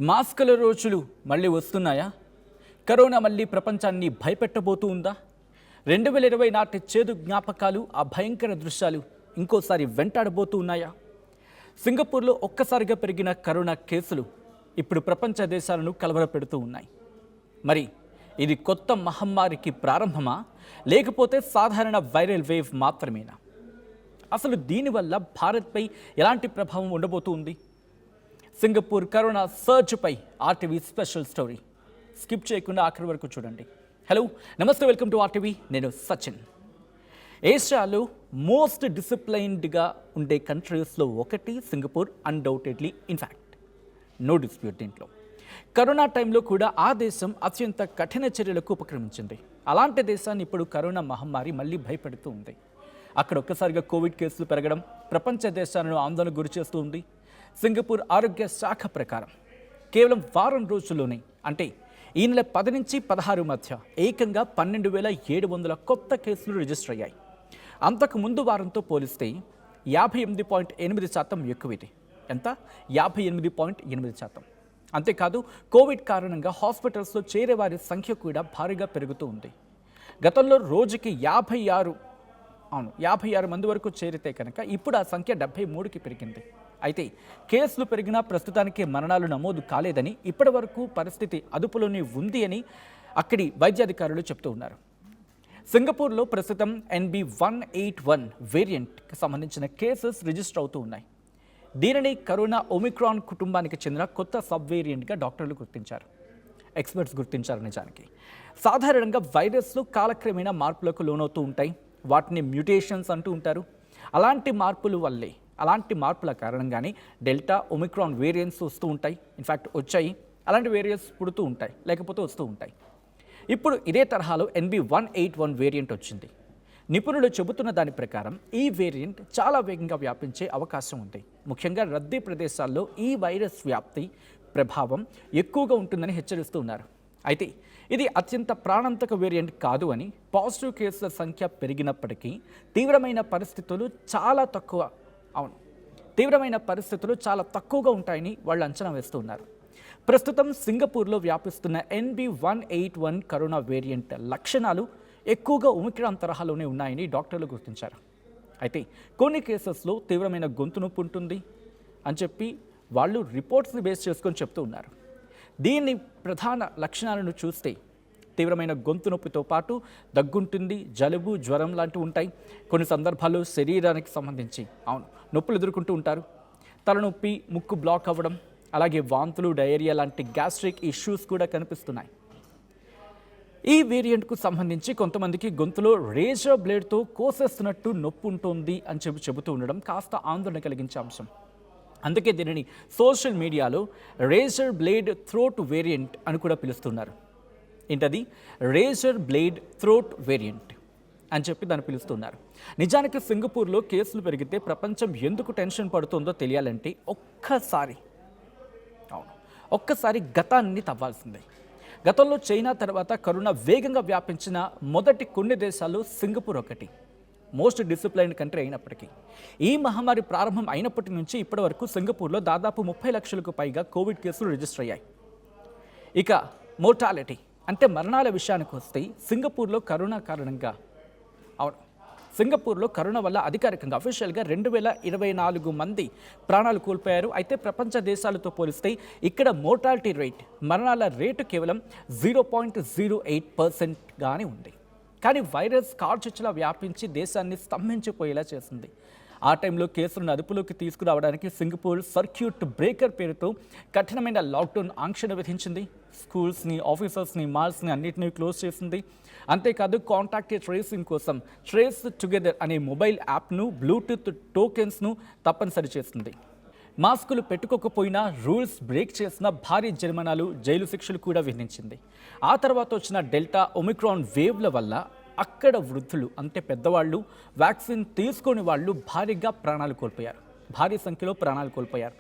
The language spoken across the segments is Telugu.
మాస్కుల రోజులు మళ్ళీ వస్తున్నాయా? కరోనా మళ్ళీ ప్రపంచాన్ని భయపెట్టబోతూ ఉందా? 2020 నాటి చేదు జ్ఞాపకాలు, ఆ భయంకర దృశ్యాలు ఇంకోసారి వెంటాడబోతూ ఉన్నాయా? సింగపూర్లో ఒక్కసారిగా పెరిగిన కరోనా కేసులు ఇప్పుడు ప్రపంచ దేశాలను కలవరపెడుతూ ఉన్నాయి. మరి ఇది కొత్త మహమ్మారికి ప్రారంభమా, లేకపోతే సాధారణ వైరల్ వేవ్ మాత్రమేనా? అసలు దీనివల్ల భారత్పై ఎలాంటి ప్రభావం ఉండబోతుంది? సింగపూర్ కరోనా సర్జ్పై ఆర్టీవీ స్పెషల్ స్టోరీ. స్కిప్ చేయకుండా ఆఖరి వరకు చూడండి. హలో, నమస్తే, వెల్కమ్ టు ఆర్టీవీ. నేను సచిన్. ఏషియాలో మోస్ట్ డిసిప్లైన్డ్గా ఉండే కంట్రీస్లో ఒకటి Singapore, undoubtedly. In fact no dispute దీంట్లో. కరోనా టైంలో కూడా ఆ దేశం అత్యంత కఠిన చర్యలకు ఉపక్రమించింది. అలాంటి దేశాన్ని ఇప్పుడు కరోనా మహమ్మారి మళ్ళీ భయపెడుతూ ఉంది. అక్కడ ఒక్కసారిగా కోవిడ్ కేసులు పెరగడం ప్రపంచ దేశాలను ఆందోళనకు గురి చేస్తూ ఉంది. సింగపూర్ ఆరోగ్య శాఖ ప్రకారం కేవలం వారం రోజుల్లోనే, అంటే ఈ నెల 10 నుంచి 16 మధ్య ఏకంగా 12,700 కొత్త కేసులు రిజిస్టర్ అయ్యాయి. అంతకు ముందు వారంతో పోలిస్తే 58.8% ఎక్కువ. ఇది ఎంత? 58.8%. అంతేకాదు, కోవిడ్ కారణంగా హాస్పిటల్స్లో చేరే వారి సంఖ్య కూడా భారీగా పెరుగుతూ ఉంది. గతంలో రోజుకి 56 మంది వరకు చేరితే కనుక ఇప్పుడు ఆ సంఖ్య 73కి పెరిగింది. అయితే కేసులు పెరిగినా ప్రస్తుతానికి మరణాలు నమోదు కాలేదని, ఇప్పటి వరకు పరిస్థితి అదుపులోనే ఉంది అని అక్కడి వైద్యాధికారులు చెప్తూ ఉన్నారు. సింగపూర్లో ప్రస్తుతం NB181 వేరియంట్కి సంబంధించిన కేసెస్ రిజిస్టర్ అవుతూ ఉన్నాయి. దీనిని కరోనా ఒమిక్రాన్ కుటుంబానికి చెందిన కొత్త సబ్ వేరియంట్గా డాక్టర్లు గుర్తించారు. ఎక్స్పర్ట్స్ గుర్తించారు. నిజానికి సాధారణంగా వైరస్లు కాలక్రమేణా మార్పులకు లోనవుతూ ఉంటాయి. వాటిని మ్యూటేషన్స్ అంటూ ఉంటారు. అలాంటి మార్పుల కారణంగానే డెల్టా, ఒమిక్రాన్ వేరియంట్స్ వస్తూ ఉంటాయి. ఇన్ఫ్యాక్ట్ వచ్చాయి. అలాంటి వేరియంట్స్ పుడుతూ ఉంటాయి, లేకపోతే వస్తూ ఉంటాయి. ఇప్పుడు ఇదే తరహాలో NB181 వేరియంట్ వచ్చింది. నిపుణులు చెబుతున్న దాని ప్రకారం ఈ వేరియంట్ చాలా వేగంగా వ్యాపించే అవకాశం ఉంది. ముఖ్యంగా రద్దీ ప్రదేశాల్లో ఈ వైరస్ వ్యాప్తి ప్రభావం ఎక్కువగా ఉంటుందని హెచ్చరిస్తూ ఉన్నారు. అయితే ఇది అత్యంత ప్రాణాంతక వేరియంట్ కాదు అని, పాజిటివ్ కేసుల సంఖ్య పెరిగినప్పటికీ తీవ్రమైన పరిస్థితులు చాలా తక్కువగా ఉంటాయని వాళ్ళు అంచనా వేస్తూ ఉన్నారు. ప్రస్తుతం సింగపూర్లో వ్యాపిస్తున్న NB181 కరోనా వేరియంట్ లక్షణాలు ఎక్కువగా ఒమిక్రాన్ తరహాలోనే ఉన్నాయని డాక్టర్లు గుర్తించారు. అయితే కొన్ని కేసెస్లో తీవ్రమైన గొంతు నొప్పి ఉంటుంది అని చెప్పి వాళ్ళు రిపోర్ట్స్ని బేస్ చేసుకొని చెప్తూ ఉన్నారు. దీని ప్రధాన లక్షణాలను చూస్తే తీవ్రమైన గొంతు నొప్పితో పాటు దగ్గుంటుంది, జలుబు, జ్వరం లాంటివి ఉంటాయి. కొన్ని సందర్భాల్లో శరీరానికి సంబంధించి నొప్పులు ఎదుర్కొంటూ ఉంటారు. తలనొప్పి, ముక్కు బ్లాక్ అవ్వడం, అలాగే వాంతులు, డయేరియా లాంటి గ్యాస్ట్రిక్ ఇష్యూస్ కూడా కనిపిస్తున్నాయి. ఈ వేరియంట్కు సంబంధించి కొంతమందికి గొంతులో రేజర్ బ్లేడ్తో కోసేస్తున్నట్టు నొప్పి ఉంటుంది అని చెబుతూ ఉండడం కాస్త ఆందోళన కలిగించే అంశం. అందుకే దీనిని సోషల్ మీడియాలో రేజర్ బ్లేడ్ థ్రోట్ వేరియంట్ అని కూడా పిలుస్తున్నారు. ఏంటది? రేజర్ బ్లేడ్ థ్రోట్ వేరియంట్ అని చెప్పి దాన్ని పిలుస్తున్నారు. నిజానికి సింగపూర్లో కేసులు పెరిగితే ప్రపంచం ఎందుకు టెన్షన్ పడుతుందో తెలియాలంటే ఒక్కసారి గతాన్ని తవ్వాల్సిందే. గతంలో చైనా తర్వాత కరోనా వేగంగా వ్యాపించిన మొదటి కొన్ని దేశాల్లో సింగపూర్ ఒకటి. మోస్ట్ డిసిప్లైన్డ్ కంట్రీ అయినప్పటికీ ఈ మహమ్మారి ప్రారంభం అయినప్పటి నుంచి ఇప్పటి వరకు సింగపూర్లో దాదాపు 30 లక్షలకు పైగా కోవిడ్ కేసులు రిజిస్టర్ అయ్యాయి. ఇక మోర్టాలిటీ అంటే మరణాల విషయానికి వస్తే సింగపూర్లో కరోనా వల్ల అధికారికంగా అఫీషియల్గా 2024 మంది ప్రాణాలు కోల్పోయారు. అయితే ప్రపంచ దేశాలతో పోలిస్తే ఇక్కడ మోర్టాలిటీ రేట్, మరణాల రేటు కేవలం 0.08%గానే ఉంది. కానీ వైరస్ కార్చిచ్చులా వ్యాపించి దేశాన్ని స్తంభించిపోయేలా చేసింది. ఆ టైంలో కేసులను అదుపులోకి తీసుకురావడానికి సింగపూర్ సర్క్యూట్ బ్రేకర్ పేరుతో కఠినమైన లాక్డౌన్ ఆంక్షను విధించింది. స్కూల్స్ని, ఆఫీసర్స్ని, మాల్స్ని అన్నింటినీ క్లోజ్ చేసింది. అంతేకాదు, కాంటాక్ట్ ట్రేసింగ్ కోసం ట్రేస్ టుగెదర్ అనే మొబైల్ యాప్ను, బ్లూటూత్ టోకెన్స్ను తప్పనిసరి చేసింది. మాస్కులు పెట్టుకోకపోయినా, రూల్స్ బ్రేక్ చేసిన భారీ జరిమానాలు, జైలు శిక్షలు కూడా విధించింది. ఆ తర్వాత వచ్చిన డెల్టా, ఒమిక్రాన్ వేవ్ల వల్ల అక్కడ వృద్ధులు, అంటే పెద్దవాళ్ళు, వ్యాక్సిన్ తీసుకొని వాళ్ళు భారీ సంఖ్యలో ప్రాణాలు కోల్పోయారు.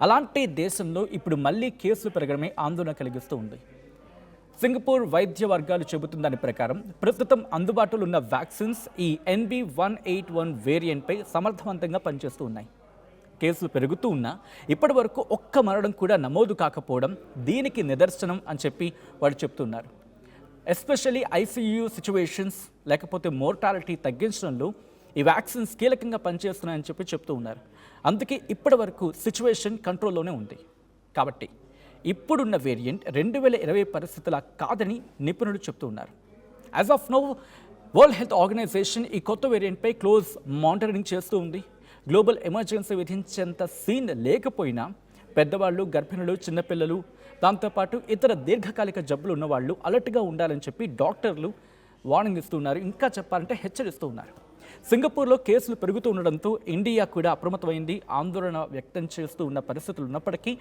అలాంటి దేశంలో ఇప్పుడు మళ్ళీ కేసులు పెరగడమే ఆందోళన కలిగిస్తూ ఉంది. సింగపూర్ వైద్య వర్గాలు చెబుతున్న దాని ప్రకారం ప్రస్తుతం అందుబాటులో ఉన్న వ్యాక్సిన్స్ ఈ NB181 వేరియంట్పై సమర్థవంతంగా పనిచేస్తూ ఉన్నాయి. కేసులు పెరుగుతూ ఉన్నా ఇప్పటి వరకు ఒక్క మరణం కూడా నమోదు కాకపోవడం దీనికి నిదర్శనం అని చెప్పి వాళ్ళు చెప్తున్నారు. ఎస్పెషల్లీ ఐసీయూ సిచ్యువేషన్స్ లేకపోతే మోర్టాలిటీ తగ్గించడంలో ఈ వ్యాక్సిన్స్ కీలకంగా పనిచేస్తున్నాయని చెప్పి చెప్తూ ఉన్నారు. అందుకే ఇప్పటి వరకు సిచ్యువేషన్ కంట్రోల్లోనే ఉంది. కాబట్టి ఇప్పుడున్న వేరియంట్ 2020 పరిస్థితులా కాదని నిపుణులు చెప్తూ ఉన్నారు. As of now World Health Organization ఈ కొత్త వేరియంట్పై క్లోజ్ మానిటరింగ్ చేస్తూ ఉంది. గ్లోబల్ ఎమర్జెన్సీ విధించేంత సీన్ లేకపోయినా పెద్దవాళ్ళు, గర్భిణులు, చిన్నపిల్లలు, దాంతోపాటు ఇతర దీర్ఘకాలిక జబ్బులు ఉన్నవాళ్ళు అలర్ట్గా ఉండాలని చెప్పి డాక్టర్లు వార్నింగ్ ఇస్తున్నారు. ఇంకా చెప్పాలంటే హెచ్చరిస్తూ ఉన్నారు. సింగపూర్లో కేసులు పెరుగుతూ ఉండడంతో ఇండియా కూడా అప్రమత్తమైంది. ఆందోళన వ్యక్తం చేస్తూ ఉన్న పరిస్థితులు ఉన్నప్పటికీ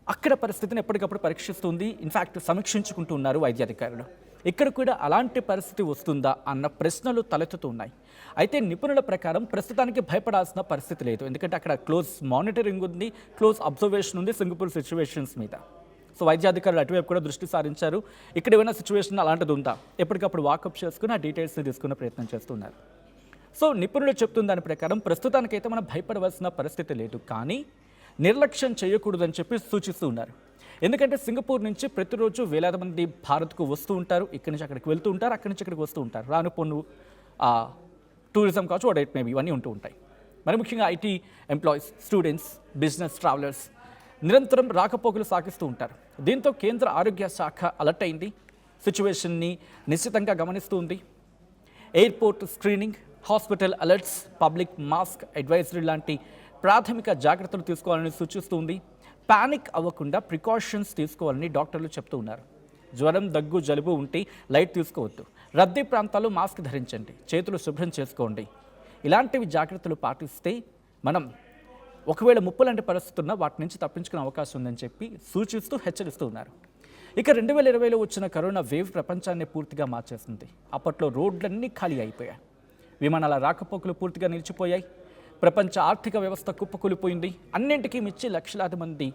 అక్కడ పరిస్థితిని ఎప్పటికప్పుడు పరీక్షిస్తుంది. ఇన్ఫ్యాక్ట్ సమీక్షించుకుంటూ ఉన్నారు వైద్యాధికారులు. ఇక్కడ కూడా అలాంటి పరిస్థితి వస్తుందా అన్న ప్రశ్నలు తలెత్తుతూ ఉన్నాయి. అయితే నిపుణుల ప్రకారం ప్రస్తుతానికి భయపడాల్సిన పరిస్థితి లేదు. ఎందుకంటే అక్కడ క్లోజ్ మానిటరింగ్ ఉంది, క్లోజ్ అబ్జర్వేషన్ ఉంది సింగపూర్ సిచ్యువేషన్స్ మీద. సో వైద్యాధికారులు అటువైపు కూడా దృష్టి సారించారు. ఇక్కడ ఏమైనా సిచ్యువేషన్ అలాంటిది ఉందా ఎప్పటికప్పుడు వాకప్ చేసుకుని ఆ డీటెయిల్స్ని తీసుకునే ప్రయత్నం చేస్తున్నారు. సో నిపుణులు చెప్తున్న దాని ప్రకారం ప్రస్తుతానికైతే మనం భయపడవలసిన పరిస్థితి లేదు, కానీ నిర్లక్ష్యం చేయకూడదని చెప్పి సూచిస్తూ ఉన్నారు. ఎందుకంటే సింగపూర్ నుంచి ప్రతిరోజు వేలాది మంది భారత్కు వస్తూ ఉంటారు. ఇక్కడి నుంచి అక్కడికి వెళ్తూ ఉంటారు, అక్కడి నుంచి ఇక్కడికి వస్తూ ఉంటారు. రాను పొన్ను టూరిజం కావచ్చు, వాట్ ఇట్ మేబీ, ఇవన్నీ ఉంటూ ఉంటాయి. మరి ముఖ్యంగా IT employees, students, business travellers నిరంతరం రాకపోకలు సాగిస్తూ ఉంటారు. దీంతో కేంద్ర ఆరోగ్య శాఖ అలర్ట్ అయింది, సిచ్యువేషన్ని నిశ్చితంగా గమనిస్తుంది. Airport screening, hospital alerts, public mask advisory లాంటి ప్రాథమిక జాగ్రత్తలు తీసుకోవాలని సూచిస్తుంది. పానిక్ అవ్వకుండా ప్రికాషన్స్ తీసుకోవాలని డాక్టర్లు చెప్తూ ఉన్నారు. జ్వరం, దగ్గు, జలుబు ఉంటే లైట్ తీసుకోవద్దు. రద్దీ ప్రాంతాల్లో మాస్క్ ధరించండి, చేతులు శుభ్రం చేసుకోండి. ఇలాంటివి జాగ్రత్తలు పాటిస్తే మనం ఒకవేళ ముప్పు లాంటి పరిస్థితున్నా వాటి నుంచి తప్పించుకునే అవకాశం ఉందని చెప్పి సూచిస్తూ హెచ్చరిస్తూ ఉన్నారు. ఇక 2020లో వచ్చిన కరోనా వేవ్ ప్రపంచాన్ని పూర్తిగా మార్చేసింది. అప్పట్లో రోడ్లన్నీ ఖాళీ అయిపోయాయి, విమానాల రాకపోకలు పూర్తిగా నిలిచిపోయాయి, ప్రపంచ ఆర్థిక వ్యవస్థ కుప్పకూలిపోయింది. అన్నింటికీ మించి లక్షలాది మంది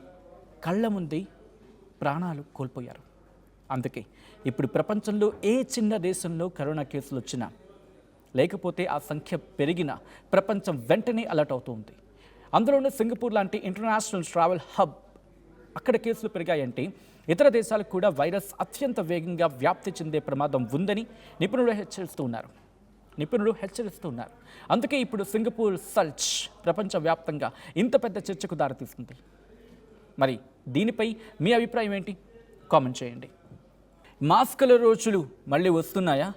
కళ్ళ ముందే ప్రాణాలు కోల్పోయారు. అందుకే ఇప్పుడు ప్రపంచంలో ఏ చిన్న దేశంలో కరోనా కేసులు వచ్చినా లేకపోతే ఆ సంఖ్య పెరిగినా ప్రపంచం వెంటనే అలర్ట్ అవుతుంది. అందులోనే సింగపూర్ లాంటి ఇంటర్నేషనల్ ట్రావెల్ హబ్, అక్కడ కేసులు పెరిగాయంటే ఇతర దేశాలకు కూడా వైరస్ అత్యంత వేగంగా వ్యాప్తి చెందే ప్రమాదం ఉందని నిపుణులు హెచ్చరిస్తున్నారు. అందుకే ఇప్పుడు సింగపూర్ సర్చ్ ప్రపంచవ్యాప్తంగా ఇంత పెద్ద చర్చకు దారితీస్తుంది. మరి దీనిపై మీ అభిప్రాయం ఏంటి? కామెంట్ చేయండి. మాస్కుల రోజులు మళ్ళీ వస్తున్నాయా?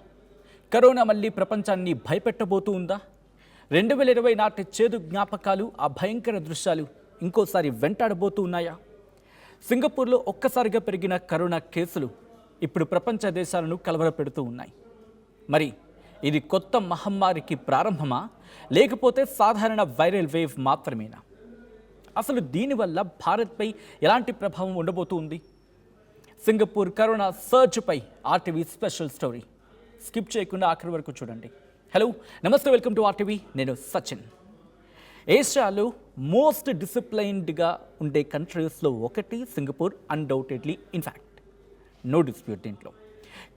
కరోనా మళ్ళీ ప్రపంచాన్ని భయపెట్టబోతూ ఉందా? 2020 నాటి చేదు జ్ఞాపకాలు, ఆ భయంకర దృశ్యాలు ఇంకోసారి వెంటాడబోతూ ఉన్నాయా? సింగపూర్లో ఒక్కసారిగా పెరిగిన కరోనా కేసులు ఇప్పుడు ప్రపంచ దేశాలను కలవరపెడుతూ ఉన్నాయి. మరి ఇది కొత్త మహమ్మారికి ప్రారంభమా, లేకపోతే సాధారణ వైరల్ వేవ్ మాత్రమేనా? అసలు దీనివల్ల భారత్పై ఎలాంటి ప్రభావం ఉండబోతుంది? సింగపూర్ కరోనా సర్జ్పై ఆర్టీవీ స్పెషల్ స్టోరీ. స్కిప్ చేయకుండా ఆఖరి వరకు చూడండి. హలో, నమస్తే, వెల్కమ్ టు ఆర్టీవీ. నేను సచిన్. ఏషియాలో మోస్ట్ డిసిప్లైన్డ్గా ఉండే కంట్రీస్లో ఒకటి Singapore, undoubtedly. In fact no dispute దీంట్లో.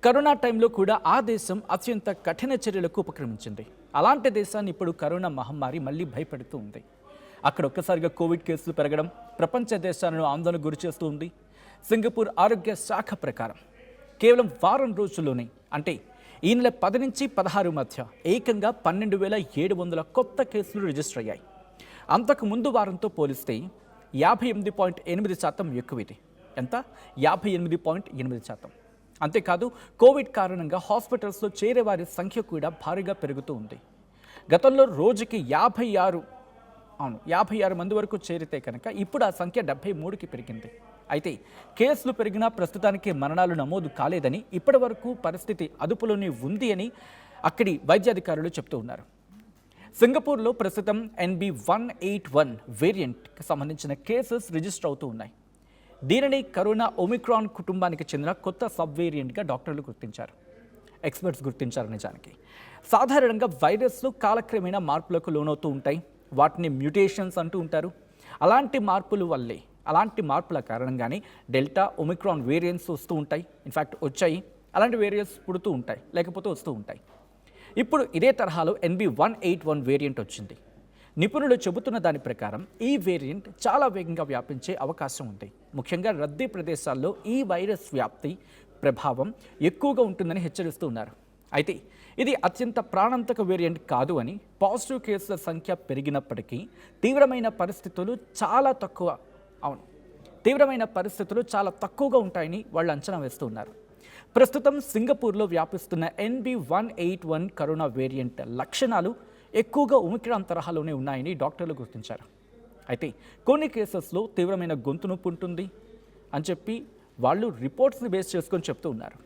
కరోనా టైంలో కూడా ఆ దేశం అత్యంత కఠిన చర్యలకు ఉపక్రమించింది. అలాంటి దేశాన్ని ఇప్పుడు కరోనా మహమ్మారి మళ్ళీ భయపెడుతూ ఉంది. అక్కడ ఒక్కసారిగా కోవిడ్ కేసులు పెరగడం ప్రపంచ దేశాలను ఆందోళనకు గురిచేస్తూ ఉంది. సింగపూర్ ఆరోగ్య శాఖ ప్రకారం కేవలం వారం రోజుల్లోనే, అంటే ఈ నెల 10 నుంచి 16 మధ్య ఏకంగా 12,700 కొత్త కేసులు రిజిస్టర్ అయ్యాయి. అంతకు ముందు వారంతో పోలిస్తే 58.8% ఎక్కువ. ఇది ఎంత? 58.8%. అంతేకాదు, కోవిడ్ కారణంగా హాస్పిటల్స్లో చేరే వారి సంఖ్య కూడా భారీగా పెరుగుతూ ఉంది. గతంలో రోజుకి 56 మంది వరకు చేరితే కనుక ఇప్పుడు ఆ సంఖ్య 73కి పెరిగింది. అయితే కేసులు పెరిగినా ప్రస్తుతానికి మరణాలు నమోదు కాలేదని, ఇప్పటి వరకు పరిస్థితి అదుపులోనే ఉంది అని అక్కడి వైద్యాధికారులు చెప్తూ ఉన్నారు. సింగపూర్లో ప్రస్తుతం NB181 వేరియంట్కి సంబంధించిన కేసెస్ రిజిస్టర్ అవుతూ ఉన్నాయి. దీనిని కరోనా ఒమిక్రాన్ కుటుంబానికి చెందిన కొత్త సబ్ వేరియంట్గా డాక్టర్లు గుర్తించారు, ఎక్స్పర్ట్స్ గుర్తించారు. నిజానికి సాధారణంగా వైరస్లు కాలక్రమేణా మార్పులకు లోనవుతూ ఉంటాయి. వాటిని మ్యూటేషన్స్ అంటూ ఉంటారు. అలాంటి మార్పుల కారణంగానే డెల్టా, ఒమిక్రాన్ వేరియంట్స్ వస్తూ ఉంటాయి. ఇన్ఫ్యాక్ట్ వచ్చాయి. అలాంటి వేరియంట్స్ పుడుతూ ఉంటాయి, లేకపోతే వస్తూ ఉంటాయి. ఇప్పుడు ఇదే తరహాలో NB181 వేరియంట్ వచ్చింది. నిపుణులు చెబుతున్న దాని ప్రకారం ఈ వేరియంట్ చాలా వేగంగా వ్యాపించే అవకాశం ఉంది. ముఖ్యంగా రద్దీ ప్రదేశాల్లో ఈ వైరస్ వ్యాప్తి ప్రభావం ఎక్కువగా ఉంటుందని హెచ్చరిస్తూ ఉన్నారు. అయితే ఇది అత్యంత ప్రాణాంతక వేరియంట్ కాదు అని, పాజిటివ్ కేసుల సంఖ్య పెరిగినప్పటికీ తీవ్రమైన పరిస్థితులు చాలా తక్కువగా ఉంటాయని వాళ్ళు అంచనా వేస్తూ ఉన్నారు. ప్రస్తుతం సింగపూర్లో వ్యాపిస్తున్న NB181 కరోనా వేరియంట్ లక్షణాలు ఎక్కువగా ఒమిక్రాన్ తరహాలోనే ఉన్నాయని డాక్టర్లు గుర్తించారు. అయితే కొన్ని కేసెస్లో తీవ్రమైన గొంతు నొప్పి ఉంటుంది అని చెప్పి వాళ్ళు రిపోర్ట్స్ని బేస్ చేసుకొని చెప్తూ ఉన్నారు.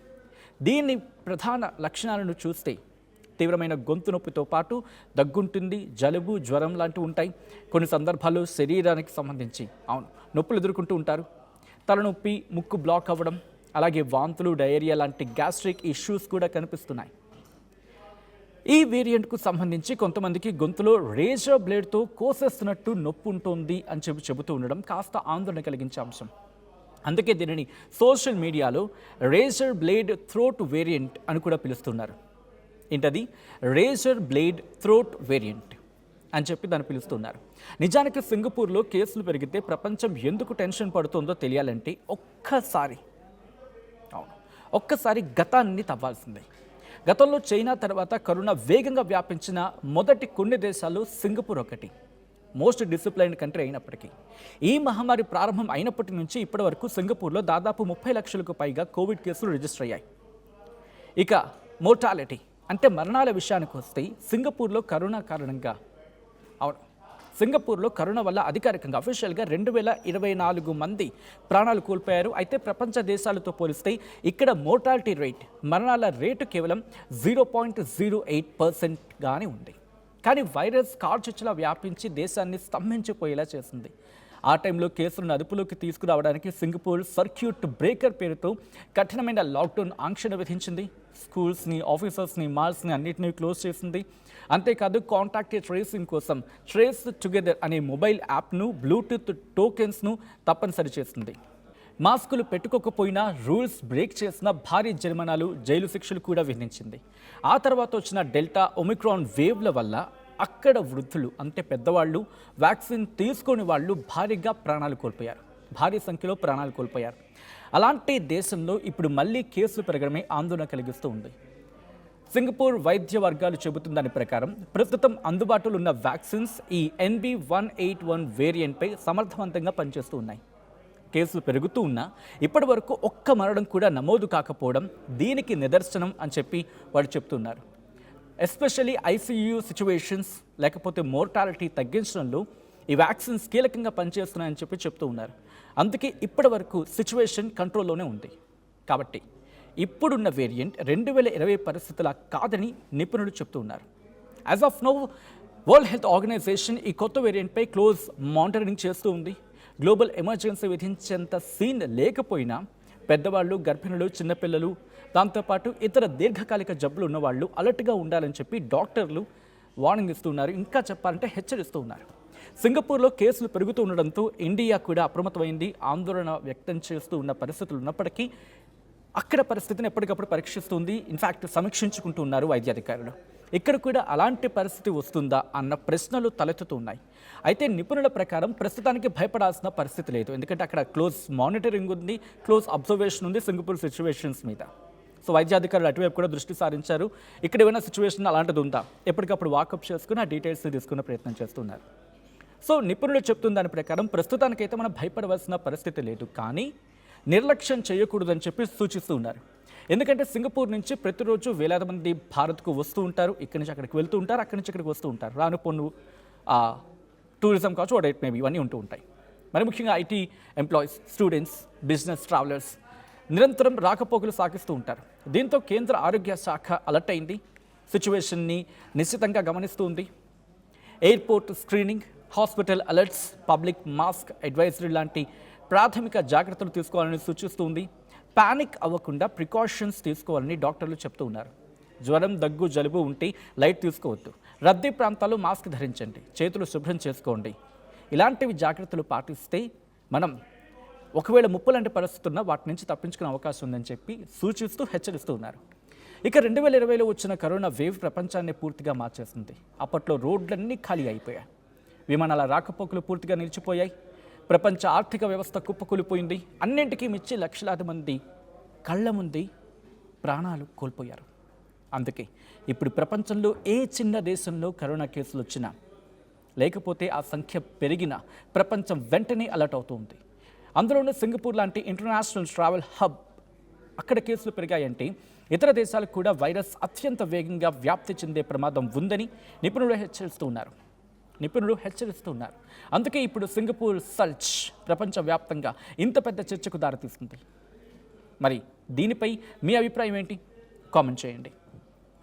దీని ప్రధాన లక్షణాలను చూస్తే తీవ్రమైన గొంతు నొప్పితో పాటు దగ్గుంటుంది, జలుబు, జ్వరం లాంటివి ఉంటాయి. కొన్ని సందర్భాల్లో శరీరానికి సంబంధించి నొప్పులు ఎదుర్కొంటూ ఉంటారు. తలనొప్పి, ముక్కు బ్లాక్ అవ్వడం, అలాగే వాంతులు, డయేరియా లాంటి గ్యాస్ట్రిక్ ఇష్యూస్ కూడా కనిపిస్తున్నాయి. ఈ వేరియంట్కు సంబంధించి కొంతమందికి గొంతులో రేజర్ బ్లేడ్తో కోసేస్తున్నట్టు నొప్పి ఉంటుంది అని చెబుతూ ఉండడం కాస్త ఆందోళన కలిగించే అంశం. అందుకే దీనిని సోషల్ మీడియాలో రేజర్ బ్లేడ్ థ్రోట్ వేరియంట్ అని కూడా పిలుస్తున్నారు. ఏంటది? రేజర్ బ్లేడ్ థ్రోట్ వేరియంట్ అని చెప్పి దాన్ని పిలుస్తున్నారు. నిజానికి సింగపూర్లో కేసులు పెరిగితే ప్రపంచం ఎందుకు టెన్షన్ పడుతుందో తెలియాలంటే ఒక్కసారి గతాన్ని తవ్వాల్సిందే. గతంలో చైనా తర్వాత కరోనా వేగంగా వ్యాపించిన మొదటి కొన్ని దేశాల్లో సింగపూర్ ఒకటి. మోస్ట్ డిసిప్లైన్డ్ కంట్రీ అయినప్పటికీ ఈ మహమ్మారి ప్రారంభం అయినప్పటి నుంచి ఇప్పటి వరకు సింగపూర్లో దాదాపు 30 లక్షలకు పైగా కోవిడ్ కేసులు రిజిస్టర్ అయ్యాయి. ఇక మోర్టాలిటీ అంటే మరణాల విషయానికి వస్తే సింగపూర్లో కరోనా వల్ల అధికారికంగా అఫీషియల్గా 2024 మంది ప్రాణాలు కోల్పోయారు. అయితే ప్రపంచ దేశాలతో పోలిస్తే ఇక్కడ మోర్టాలిటీ రేట్, మరణాల రేటు కేవలం 0.08%గానే ఉంది. కానీ వైరస్ కార్చిచ్చులా వ్యాపించి దేశాన్ని స్తంభించిపోయేలా చేసింది. ఆ టైంలో కేసులను అదుపులోకి తీసుకురావడానికి సింగపూర్ సర్క్యూట్ బ్రేకర్ పేరుతో కఠినమైన లాక్డౌన్ ఆంక్షను విధించింది. స్కూల్స్ని, ఆఫీసర్స్ని, మాల్స్ని అన్నింటినీ క్లోజ్ చేసింది. అంతేకాదు కాంటాక్ట్ ట్రేసింగ్ కోసం ట్రేస్ టుగెదర్ అనే మొబైల్ యాప్ను, బ్లూటూత్ టోకెన్స్ను తప్పనిసరి చేసింది. మాస్కులు పెట్టుకోకపోయినా, రూల్స్ బ్రేక్ చేసిన భారీ జరిమానాలు, జైలు శిక్షలు కూడా విధించింది. ఆ తర్వాత వచ్చిన డెల్టా, ఒమిక్రాన్ వేవ్ల వల్ల అక్కడ వృద్ధులు అంటే పెద్దవాళ్ళు, వ్యాక్సిన్ తీసుకోని వాళ్ళు భారీ సంఖ్యలో ప్రాణాలు కోల్పోయారు. అలాంటి దేశంలో ఇప్పుడు మళ్ళీ కేసులు పెరగడమే ఆందోళన కలిగిస్తూ ఉంది. సింగపూర్ వైద్య వర్గాలు చెబుతున్న దాని ప్రకారం ప్రస్తుతం అందుబాటులో ఉన్న వ్యాక్సిన్స్ ఈ NB181 వేరియంట్పై సమర్థవంతంగా పనిచేస్తూ ఉన్నాయి. కేసులు పెరుగుతూ ఉన్నా ఇప్పటి వరకు ఒక్క మరణం కూడా నమోదు కాకపోవడం దీనికి నిదర్శనం అని చెప్పి వాళ్ళు చెప్తున్నారు. ఎస్పెషల్లీ ICU సిచ్యువేషన్స్ లేకపోతే మోర్టాలిటీ తగ్గించడంలో ఈ వ్యాక్సిన్స్ కీలకంగా పనిచేస్తున్నాయని చెప్పి చెప్తూ ఉన్నారు. అందుకే ఇప్పటి వరకు సిచ్యువేషన్ కంట్రోల్లోనే ఉంది. కాబట్టి ఇప్పుడున్న వేరియంట్ 2020 పరిస్థితుల కాదని నిపుణులు చెప్తూ ఉన్నారు. As of now World Health Organization ఈ కొత్త వేరియంట్పై క్లోజ్ మానిటరింగ్ చేస్తూ ఉంది. గ్లోబల్ ఎమర్జెన్సీ విధించేంత సీన్ లేకపోయినా పెద్దవాళ్ళు, గర్భిణులు, చిన్నపిల్లలు, దాంతోపాటు ఇతర దీర్ఘకాలిక జబ్బులు ఉన్నవాళ్ళు అలర్ట్గా ఉండాలని చెప్పి డాక్టర్లు వార్నింగ్ ఇస్తున్నారు. ఇంకా చెప్పాలంటే హెచ్చరిస్తూ ఉన్నారు. సింగపూర్లో కేసులు పెరుగుతూ ఉండడంతో ఇండియా కూడా అప్రమత్తమైంది. ఆందోళన వ్యక్తం చేస్తూ ఉన్న పరిస్థితులు ఉన్నప్పటికీ అక్కడ పరిస్థితిని ఎప్పటికప్పుడు పరీక్షిస్తుంది. ఇన్ఫ్యాక్ట్ సమీక్షించుకుంటూ ఉన్నారు వైద్యాధికారులు. ఇక్కడ కూడా అలాంటి పరిస్థితి వస్తుందా అన్న ప్రశ్నలు తలెత్తుతూ ఉన్నాయి. అయితే నిపుణుల ప్రకారం ప్రస్తుతానికి భయపడాల్సిన పరిస్థితి లేదు. ఎందుకంటే అక్కడ క్లోజ్ మానిటరింగ్ ఉంది, క్లోజ్ అబ్జర్వేషన్ ఉంది సింగపూర్ సిచ్యువేషన్స్ మీద. సో వైద్యాధికారులు అటువైపు కూడా దృష్టి సారించారు. ఇక్కడ ఏమైనా సిచ్యువేషన్ అలాంటిది ఉందా ఎప్పటికప్పుడు వాకప్ చేసుకుని ఆ డీటెయిల్స్ తీసుకునే ప్రయత్నం చేస్తున్నారు. సో నిపుణులు చెప్తున్న దాని ప్రకారం ప్రస్తుతానికైతే మనం భయపడవలసిన పరిస్థితి లేదు, కానీ నిర్లక్ష్యం చేయకూడదని చెప్పి సూచిస్తూ ఉన్నారు. ఎందుకంటే సింగపూర్ నుంచి ప్రతిరోజు వేలాది మంది భారత్కు వస్తూ ఉంటారు. ఇక్కడి నుంచి అక్కడికి వెళ్తూ ఉంటారు, అక్కడి నుంచి ఇక్కడికి వస్తూ ఉంటారు. రాను పొన్ను టూరిజం కావచ్చు, వాట్ ఇట్ మేబీ, ఇవన్నీ ఉంటూ ఉంటాయి. మరి ముఖ్యంగా IT employees, students, business travellers నిరంతరం రాకపోకలు సాగిస్తూ ఉంటారు. దీంతో కేంద్ర ఆరోగ్య శాఖ అలర్ట్ అయింది. సిచ్యువేషన్ని నిశ్చితంగా గమనిస్తూ ఉంది. Airport screening, hospital alerts, public mask advisory లాంటి ప్రాథమిక జాగ్రత్తలు తీసుకోవాలని సూచిస్తుంది. పానిక్ అవ్వకుండా ప్రికాషన్స్ తీసుకోవాలని డాక్టర్లు చెప్తూ ఉన్నారు. జ్వరం, దగ్గు, జలుబు ఉంటే లైట్ తీసుకోవద్దు. రద్దీ ప్రాంతాల్లో మాస్క్ ధరించండి, చేతులు శుభ్రం చేసుకోండి. ఇలాంటివి జాగ్రత్తలు పాటిస్తే మనం ఒకవేళ ముప్పు లాంటి పరిస్థితున్నా వాటి నుంచి తప్పించుకునే అవకాశం ఉందని చెప్పి సూచిస్తూ హెచ్చరిస్తూ ఉన్నారు. ఇక 2020లో వచ్చిన కరోనా వేవ్ ప్రపంచాన్ని పూర్తిగా మార్చేసింది. అప్పట్లో రోడ్లన్నీ ఖాళీ అయిపోయాయి. విమానాల రాకపోకలు పూర్తిగా నిలిచిపోయాయి. ప్రపంచ ఆర్థిక వ్యవస్థ కుప్పకూలిపోయింది. అన్నింటికీ మించి లక్షలాది మంది కళ్ళ ముందే ప్రాణాలు కోల్పోయారు. అందుకే ఇప్పుడు ప్రపంచంలో ఏ చిన్న దేశంలో కరోనా కేసులు వచ్చినా లేకపోతే ఆ సంఖ్య పెరిగినా ప్రపంచం వెంటనే అలర్ట్ అవుతుంది. అందులోనూ సింగపూర్ లాంటి ఇంటర్నేషనల్ ట్రావెల్ హబ్, అక్కడ కేసులు పెరిగాయంటే ఇతర దేశాలకు కూడా వైరస్ అత్యంత వేగంగా వ్యాప్తి చెందే ప్రమాదం ఉందని నిపుణులు హెచ్చరిస్తున్నారు. అందుకే ఇప్పుడు సింగపూర్ సల్చ్ ప్రపంచవ్యాప్తంగా ఇంత పెద్ద చర్చకు దారితీస్తుంది. మరి దీనిపై మీ అభిప్రాయం ఏంటి? కామెంట్ చేయండి.